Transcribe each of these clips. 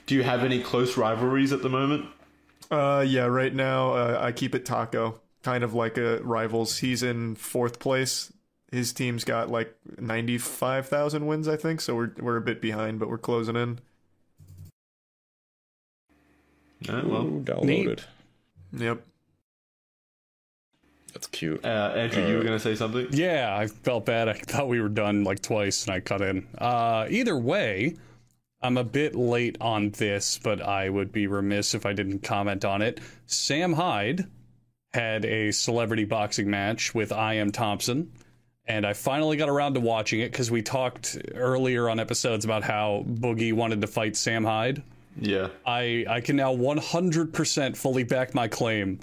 Do you have any close rivalries at the moment? Yeah, right now I keep it Taco, kind of like a rivals. He's in 4th place. His team's got like 95,000 wins, I think, so we're a bit behind, but we're closing in. Well, downloaded. Yep. That's cute. Andrew, you were going to say something? Yeah, I felt bad. I thought we were done like twice, and I cut in. Either way, I'm a bit late on this, but I would be remiss if I didn't comment on it. Sam Hyde had a celebrity boxing match with I.M. Thompson, and I finally got around to watching it because we talked earlier on episodes about how Boogie wanted to fight Sam Hyde. Yeah. I can now 100% fully back my claim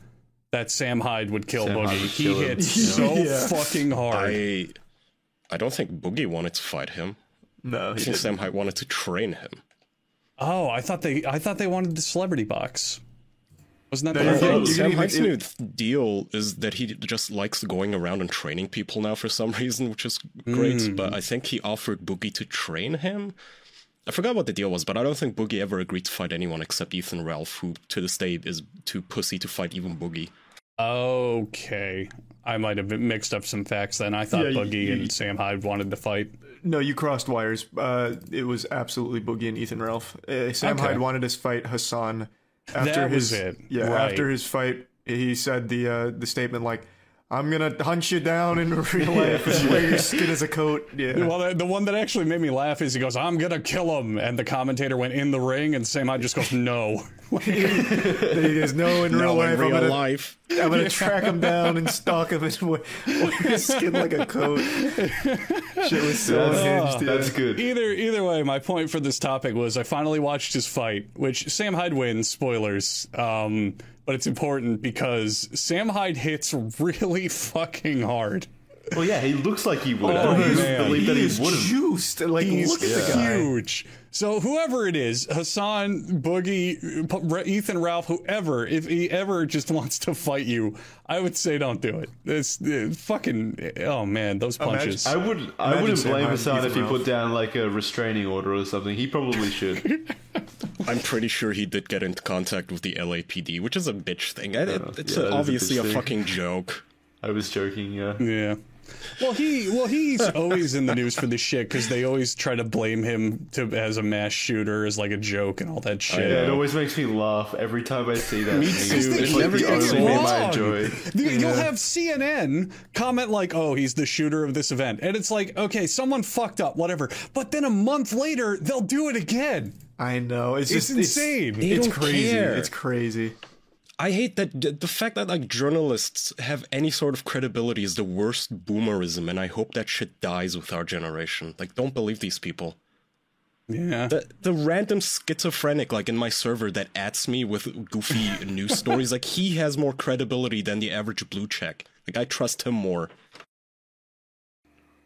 that Sam Hyde would kill Boogie. He hits so fucking hard. I don't think Boogie wanted to fight him. No, I think Sam Hyde wanted to train him. Oh, I thought they wanted the celebrity box. Wasn't that I the think thing? Sam Hyde's new deal is that he just likes going around and training people now for some reason, which is great. But I think he offered Boogie to train him. I forgot what the deal was, but I don't think Boogie ever agreed to fight anyone except Ethan Ralph, who to this day is too pussy to fight even Boogie. Okay. I might have mixed up some facts then. I thought Boogie and Sam Hyde wanted to fight. No, you crossed wires. It was absolutely Boogie and Ethan Ralph. Sam Hyde wanted to fight Hassan after was it. Yeah, right. After his fight, he said the statement like, "I'm gonna hunt you down in real life and wear your skin as a coat." Yeah. Well, the one that actually made me laugh is he goes, "I'm gonna kill him," and the commentator went in the ring, and Sam Hyde just goes, "No." He goes, "No, in real life, I'm gonna track him down and stalk him and wear his skin like a coat." Shit was so unhinged. That's good. Either way, my point for this topic was I finally watched his fight, which Sam Hyde wins. Spoilers. But it's important because Sam Hyde hits really fucking hard. Well, yeah, he looks like he would. Oh, I don't man. believe that he He's wouldn't. juiced. Like, He's look at the guy. huge. So whoever it is, Hassan, Boogie, Ethan Ralph, whoever, if he ever just wants to fight you, I would say don't do it. It's fucking, oh man, those punches. I wouldn't blame Sam Hassan Hyde, if he Ethan put Ralph. down like a restraining order or something. He probably should. I'm pretty sure he did get into contact with the LAPD, which is a bitch thing. It's yeah, that is a obviously bitch a thing. fucking joke. I was joking, yeah. Yeah. Well, he's always in the news for this shit because they always try to blame him as a mass shooter as like a joke and all that shit. Yeah, it always makes me laugh every time I see that. Me thing. too. It's It like never the gets only name I wrong. enjoy. You'll have CNN comment like, "Oh, he's the shooter of this event," and it's like, okay, someone fucked up, whatever. But then a month later, they'll do it again. I know. It's just insane. It's don't crazy. care. It's crazy. I hate that the fact that like journalists have any sort of credibility is the worst boomerism, and I hope that shit dies with our generation. Like, don't believe these people. Yeah. The random schizophrenic like in my server that adds me with goofy news stories, like he has more credibility than the average blue check. Like I trust him more.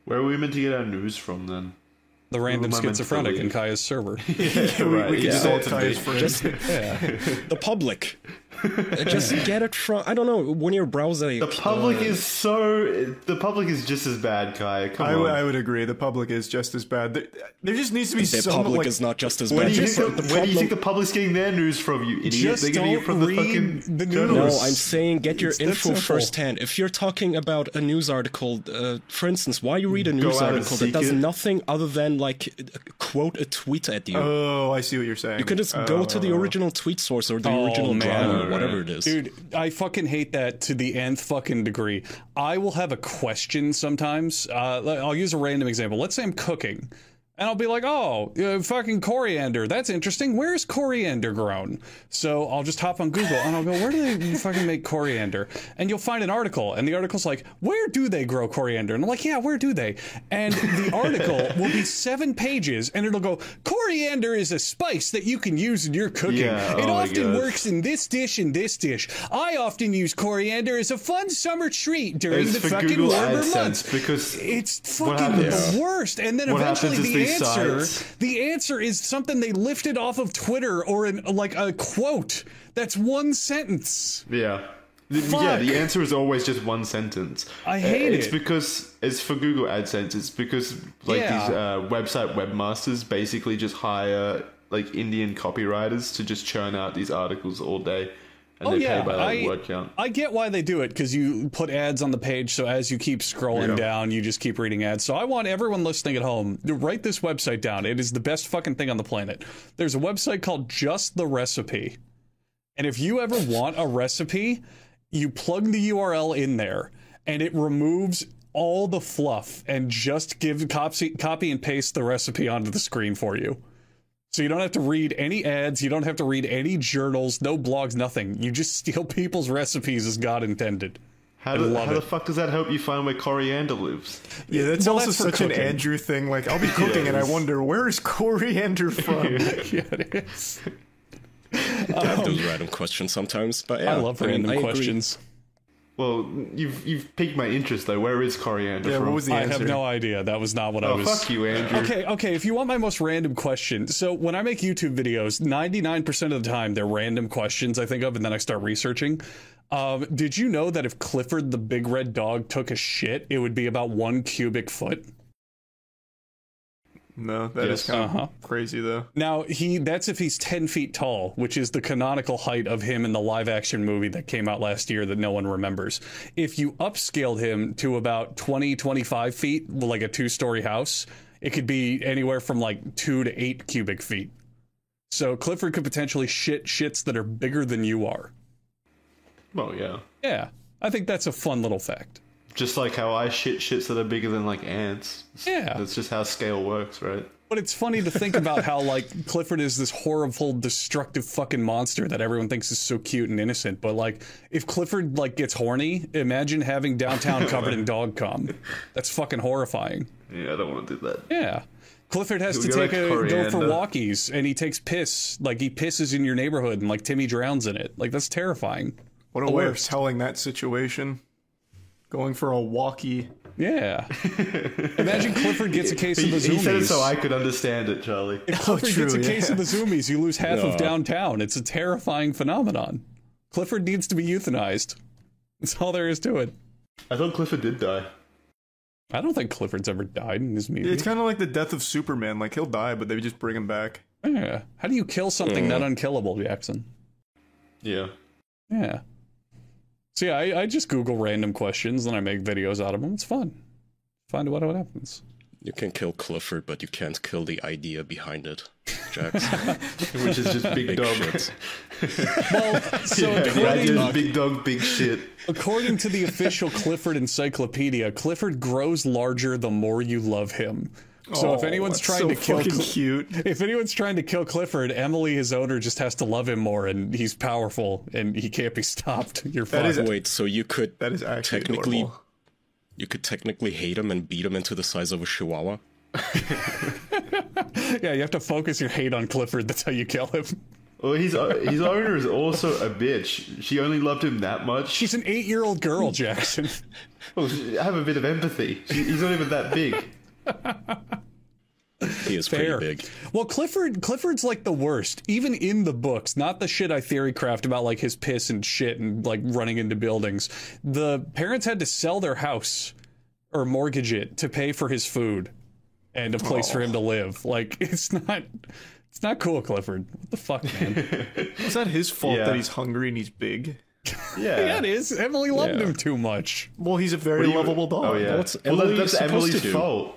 Where are we meant to get our news from then? The random Who am I meant to schizophrenic in believe? Kaya's server. Right, We can yeah. salt Kaya's friend. Just the public. Just get it from, I don't know, when you're browsing. The public is just as bad, Kai. Come on. I would agree. The public is just as bad. There just needs to be The some public like, is not just as Where bad. do you Just think the where do you think problem- the public's getting their news from, you idiot? Just They're getting it don't from the read fucking the No, journalists. I'm saying get your It's that info simple. firsthand. If you're talking about a news article, for instance, why you read a news out and article that seek does it. nothing other than like quote a tweet at you? Oh, I see what you're saying. You can just go to the original tweet source or the original man. drama or whatever it is. Dude, I fucking hate that to the nth fucking degree. I will have a question sometimes. I'll use a random example. Let's say I'm cooking. And I'll be like, oh, fucking coriander. That's interesting. Where's coriander grown? So I'll just hop on Google and I'll go, where do they fucking make coriander? And you'll find an article. And the article's like, where do they grow coriander? And I'm like, yeah, where do they? And the article will be 7 pages. And it'll go, coriander is a spice that you can use in your cooking. Yeah, It oh my often God. works in this dish and this dish. I often use coriander as a fun summer treat during It's the for fucking Google warmer AdSense months. because It's what fucking happens- the worst. And then what eventually happens is the these sites- answer is something they lifted off of Twitter or like a quote that's one sentence. Yeah. Yeah, Fuck. the answer is always just one sentence. I hate it's it. because it's for Google AdSense. It's because like Yeah. these website webmasters basically just hire like Indian copywriters to just churn out these articles all day, and they pay by like word count. I get why they do it, because you put ads on the page, so as you keep scrolling down, you just keep reading ads. So I want everyone listening at home to write this website down. It is the best fucking thing on the planet. There's a website called Just the Recipe, and if you ever want a recipe, you plug the URL in there, and it removes all the fluff and just gives copy and paste the recipe onto the screen for you. So you don't have to read any ads, you don't have to read any journals, no blogs, nothing. You just steal people's recipes as God intended. How the fuck does that help you find where coriander lives? Yeah, that's also such an Andrew thing. Like, I'll be cooking and I wonder, where is coriander from? Yeah, it is. I have those random questions sometimes, but yeah. I love random questions. Well, you've piqued my interest though. Where is coriander from? What was the answer? I have no idea. That was not what I was... Oh, fuck you, Andrew. Okay, if you want my most random question. So when I make YouTube videos, 99% of the time, they're random questions I think of, and then I start researching. Did you know that if Clifford the big red dog took a shit, it would be about 1 cubic foot? No, that is kind of crazy, though. Now, that's if he's 10 feet tall, which is the canonical height of him in the live-action movie that came out last year that no one remembers. If you upscaled him to about 20, 25 feet, like a 2-story house, it could be anywhere from like 2 to 8 cubic feet. So Clifford could potentially shits that are bigger than you are. Oh, yeah. Yeah, I think that's a fun little fact. Just like how I shits that are bigger than like ants. Yeah. That's just how scale works, right? But it's funny to think about how like Clifford is this horrible, destructive fucking monster that everyone thinks is so cute and innocent. But like, if Clifford like gets horny, imagine having downtown covered in dog cum. That's fucking horrifying. Yeah, I don't want to do that. Yeah. Clifford has to go for walkies, and he takes piss. Like, he pisses in your neighborhood, and like Timmy drowns in it. Like, that's terrifying. What a way of telling that situation. Going for a walkie. Yeah. Imagine Clifford gets a case of the zoomies. He said it so I could understand it, Charlie. If Clifford gets a case of the zoomies, you lose half of downtown. It's a terrifying phenomenon. Clifford needs to be euthanized. That's all there is to it. I thought Clifford did die. I don't think Clifford's ever died in his movie. It's kind of like the death of Superman. Like, he'll die, but they just bring him back. Yeah. How do you kill something that unkillable, Jackson? Yeah. Yeah. So yeah, I just Google random questions and I make videos out of them. It's fun. Find out what happens. You can kill Clifford, but you can't kill the idea behind it, Jax. Which is just big dog. Shit. Well, so big dog, big shit. According to the official Clifford encyclopedia, Clifford grows larger the more you love him. So if anyone's trying to kill if anyone's trying to kill Clifford, Emily, his owner, just has to love him more, and he's powerful and he can't be stopped. You're fine. Wait, so you could technically adorable. You could technically hate him and beat him into the size of a chihuahua? Yeah, you have to focus your hate on Clifford. That's how you kill him. Well, his owner is also a bitch. She only loved him that much. She's an 8-year-old girl, Jackson. Well, have a bit of empathy. He's not even that big. He is pretty big. Well, Clifford's like the worst, even in the books. Not the shit I theory craft about like his piss and shit and like running into buildings. The parents had to sell their house or mortgage it to pay for his food and a place for him to live. Like, it's not cool, Clifford. What the fuck, man? Is that his fault that he's hungry and he's big? Yeah, it is. Emily loved him too much. Well, he's a very lovable dog. Oh yeah, that's Emily's fault.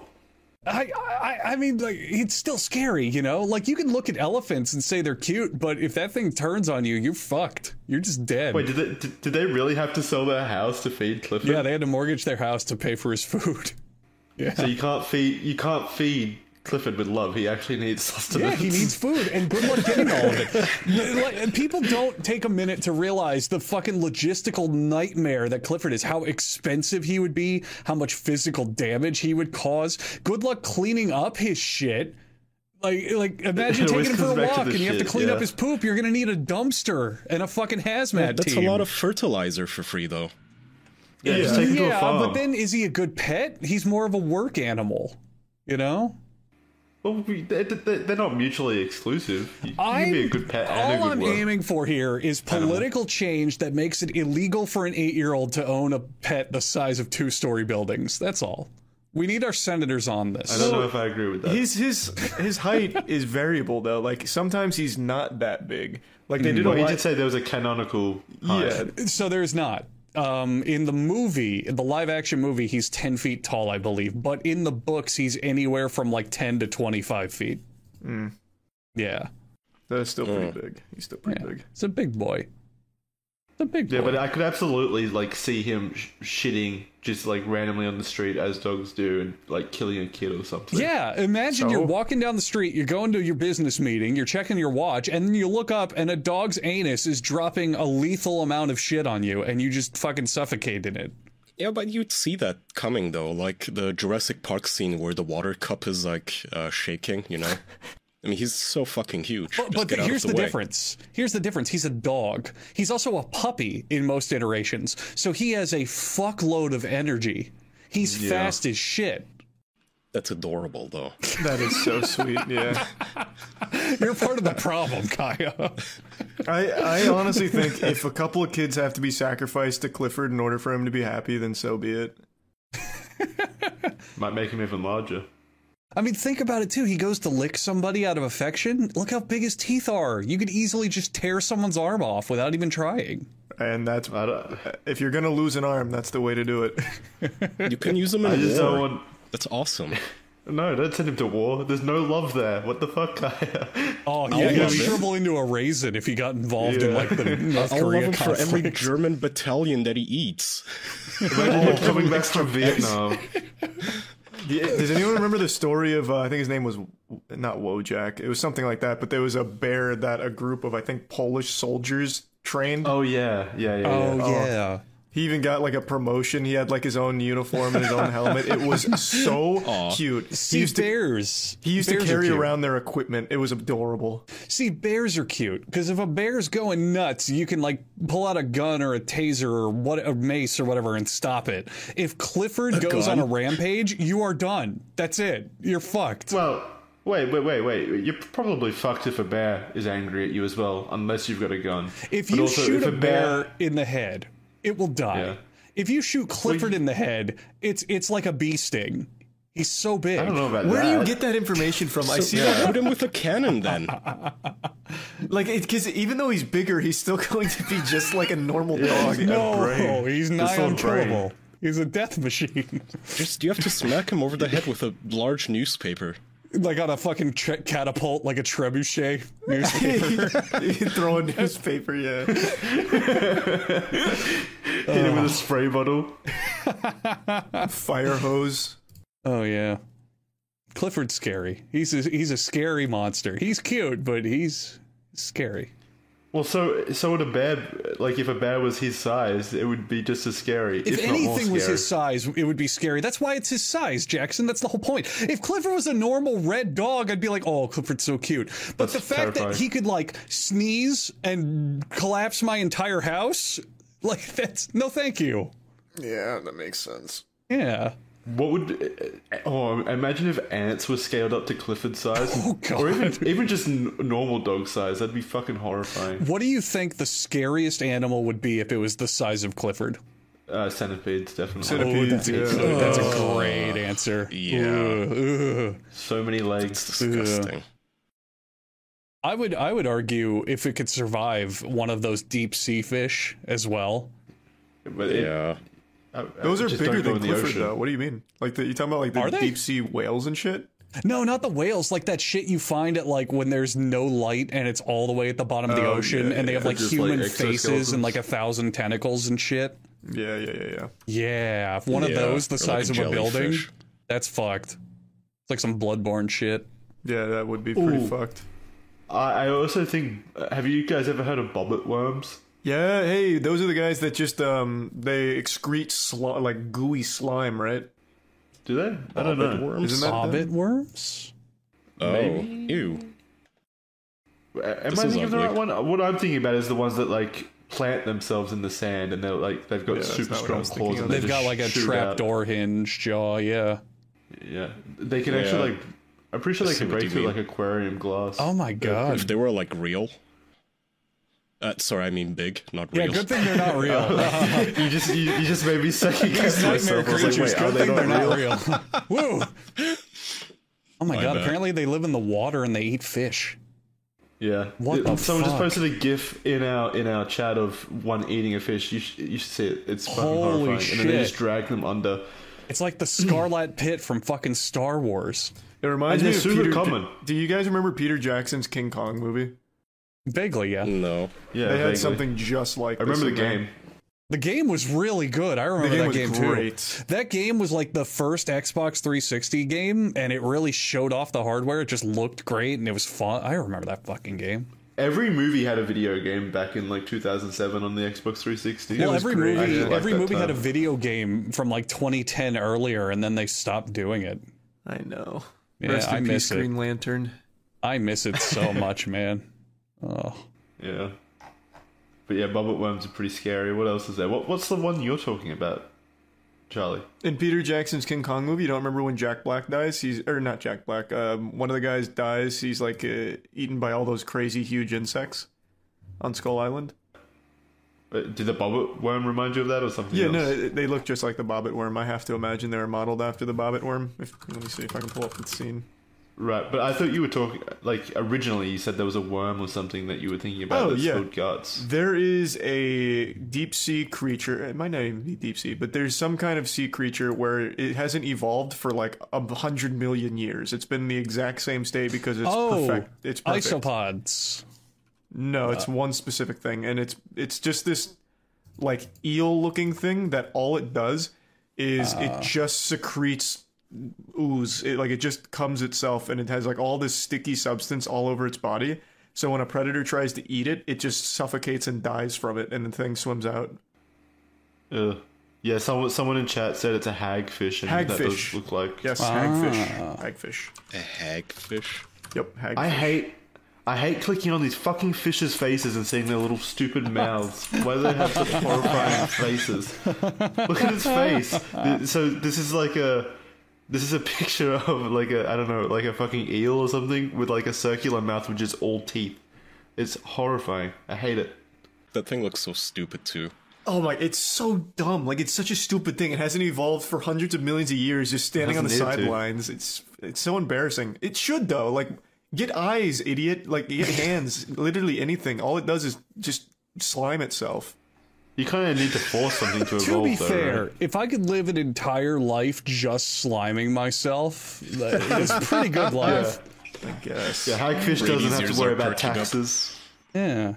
I mean, like, it's still scary, you know? Like, you can look at elephants and say they're cute, but if that thing turns on you, you're fucked. You're just dead. Wait, did they really have to sell their house to feed Clifford? Yeah, they had to mortgage their house to pay for his food. Yeah. So you can't feed Clifford with love. He actually needs sustenance. Yeah, he needs food, and good luck getting all of it. Like, people don't take a minute to realize the fucking logistical nightmare that Clifford is, how expensive he would be, how much physical damage he would cause. Good luck cleaning up his shit. Like imagine taking him for a walk and you have to clean up his poop. You're gonna need a dumpster and a fucking hazmat That's team. a lot of fertilizer for free, though. Yeah, just take him to a farm. But then is he a good pet? He's more of a work animal, you know? Well, they're not mutually exclusive. You can be a good pet and a good All I'm work. aiming for here is political change that makes it illegal for an 8-year-old to own a pet the size of 2-story buildings. That's all. We need our senators on this. I don't know if I agree with that. His height is variable though. Like sometimes he's not that big. Like they did. Well, he did say there was a canonical height. Yeah. So there's not. In the movie, the live action movie, he's 10 feet tall, I believe. But in the books, he's anywhere from like 10 to 25 feet. Yeah. That's still pretty big. He's still pretty big. It's a big boy. The big boy. Yeah, but I could absolutely like see him shitting just like randomly on the street as dogs do, and like killing a kid or something. Yeah, imagine you're walking down the street, you're going to your business meeting, you're checking your watch, and then you look up and a dog's anus is dropping a lethal amount of shit on you, and you just fucking suffocate in it. Yeah, but you'd see that coming though, like the Jurassic Park scene where the water cup is like shaking, you know? I mean, he's so fucking huge. But here's the difference. Here's the difference. He's a dog. He's also a puppy in most iterations. So he has a fuckload of energy. He's fast as shit. That's adorable, though. That is so sweet, yeah. You're part of the problem, Kaya. I honestly think if a couple of kids have to be sacrificed to Clifford in order for him to be happy, then so be it. Might make him even larger. I mean, think about it, too. He goes to lick somebody out of affection. Look how big his teeth are. You could easily just tear someone's arm off without even trying. And that's... if you're going to lose an arm, that's the way to do it. You can use them in war. That's awesome. No, don't send him to war. There's no love there. What the fuck? Oh, yeah, he'd shrivel into a raisin if he got involved in, like, the North Korea conflict. For every German battalion that he eats. Imagine him coming back from Vietnam. Does anyone remember the story of, I think his name was, not Wojak, it was something like that, but there was a bear that a group of, I think, Polish soldiers trained. Oh, yeah. Yeah. He even got, like, a promotion. He had, like, his own uniform and his own helmet. It was so cute. See, bears. He used to carry around their equipment. It was adorable. See, bears are cute, because if a bear's going nuts, you can, like, pull out a gun or a taser or a mace or whatever and stop it. If Clifford goes on a rampage, you are done. That's it. You're fucked. Well, wait. You're probably fucked if a bear is angry at you as well, unless you've got a gun. If you shoot a bear in the head, it will die. Yeah. If you shoot Clifford in the head, it's like a bee sting. He's so big. I don't know about that. Where do you get that information from? I see that. Put him with a cannon then. Like, because even though he's bigger, he's still going to be just like a normal dog. No, he's nigh unkillable. He's a death machine. You have to smack him over the head with a large newspaper. Like on a fucking catapult, like a trebuchet newspaper. You throw a newspaper, yeah. Hit him with a spray bottle. Fire hose. Oh, yeah. Clifford's scary. He's a scary monster. He's cute, but he's scary. Well, so would a bear, like if a bear was his size, it would be just as scary. If anything was his size, it would be scary. That's why it's his size, Jackson. That's the whole point. If Clifford was a normal red dog, I'd be like, oh, Clifford's so cute. But the fact that he could, like, sneeze and collapse my entire house, like, that's no thank you. Yeah, that makes sense. Yeah. What would... imagine if ants were scaled up to Clifford's size. Oh, God. Or even just normal dog size. That'd be fucking horrifying. What do you think the scariest animal would be if it was the size of Clifford? Centipedes, definitely. Centipedes, That's a great answer. Yeah. So many legs. It's disgusting. I would argue if it could survive one of those deep sea fish as well. But those are bigger than Clifford, though. What do you mean? Like, you talking about like the deep sea whales and shit? No, not the whales. Like that shit you find at like when there's no light and it's all the way at the bottom of the ocean, and they have like human faces and like 1,000 tentacles and shit. Yeah. Yeah, if one of those the size of a building, that's fucked. It's like some bloodborne shit. Yeah, that would be pretty fucked. I also think. Have you guys ever heard of bobbit worms? Yeah, hey, those are the guys that just, they excrete like gooey slime, right? Do they? I don't know. Worms? Isn't that Bobbit worms? Oh, maybe? Ew. Am I thinking of the right one? What I'm thinking about is the ones that, like, plant themselves in the sand and they're like, they've got super strong claws. And they've got, like, a trapdoor hinge jaw, yeah. Yeah. They can actually, like, I'm pretty sure they can break through, like, aquarium glass. Oh my god. If they were, like, real... sorry, I mean big, not real. Yeah, good thing they're not real. You just made me second guess myself. Nightmare creatures, good thing they're not real. Woo! Oh my god! bad. Apparently they live in the water and they eat fish. Yeah. What the Someone just fuck? posted a GIF in our chat of one eating a fish. You should see it. It's fucking Holy horrifying. shit. And then they just drag them under. It's like the Scarlet Pit from fucking Star Wars. It reminds And me they're of super Peter. common. Do you guys remember Peter Jackson's King Kong movie? Vaguely, yeah. No. Yeah, They had vaguely. something just like I this remember the in there. game. The game was really good. I remember The game that was game too. great. That game was like the first Xbox 360 game, and it really showed off the hardware. It just looked great, and it was fun. I remember that fucking game. Every movie had a video game back in like 2007 on the Xbox 360. Well, It was every great. I movie, didn't like every that movie had a term. video game from like 2010 earlier, and then they stopped doing it. I know. Yeah, Rest I in miss peace, it. Green Lantern. I miss it so much, man. Oh, Yeah. But yeah, Bobbit worms are pretty scary. What else is there? What's the one you're talking about, Charlie? In Peter Jackson's King Kong movie, you don't remember when Jack Black dies? Or not Jack Black. One of the guys dies. He's like eaten by all those crazy huge insects on Skull Island. Did the Bobbit worm remind you of that or something Yeah, else? no, they look just like the Bobbit worm. I have to imagine they were modeled after the Bobbit worm. Let me see if I can pull up the scene. Right, but I thought you were talking, like, originally you said there was a worm or something that you were thinking about Oh, that yeah. spilled guts. There is a deep sea creature. It might not even be deep sea, but there's some kind of sea creature where it hasn't evolved for like 100 million years. It's been the exact same state because it's perfect. It's perfect. isopods. No, it's one specific thing, and it's just this like eel-looking thing that all it does is it just secretes ooze. It just comes itself, and it has like all this sticky substance all over its body. So when a predator tries to eat it, it just suffocates and dies from it, and the thing swims out. Yeah, someone in chat said it's a hagfish, and that Hagfish. does look like... Yes, hagfish. Hagfish. A hagfish? Yep, hagfish. I hate clicking on these fucking fish's faces and seeing their little stupid mouths. Why do they have such horrifying faces? Look at his face. So this is a picture of like a, I don't know, like a fucking eel or something with like a circular mouth with just all teeth. It's horrifying. I hate it. That thing looks so stupid too. Oh my, it's so dumb. Like, it's such a stupid thing. It hasn't evolved for hundreds of millions of years, just standing on the Hasn't needed to. sidelines. It's so embarrassing. It should, though. Like, get eyes, idiot. Like, get hands. Literally anything. All it does is just slime itself. You kind of need to force something to evolve, To be though, fair, right? if I could live an entire life just sliming myself, it's a pretty good life. I guess. Yeah, hagfish doesn't Brady's have ears to worry are about perking up. taxes. Yeah.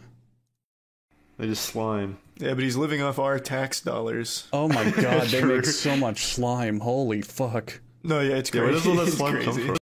They just slime. Yeah, but he's living off our tax dollars. Oh my god, they True. make so much slime. Holy fuck. No, yeah, it's Yeah, crazy. where does all that It's slime come crazy. from?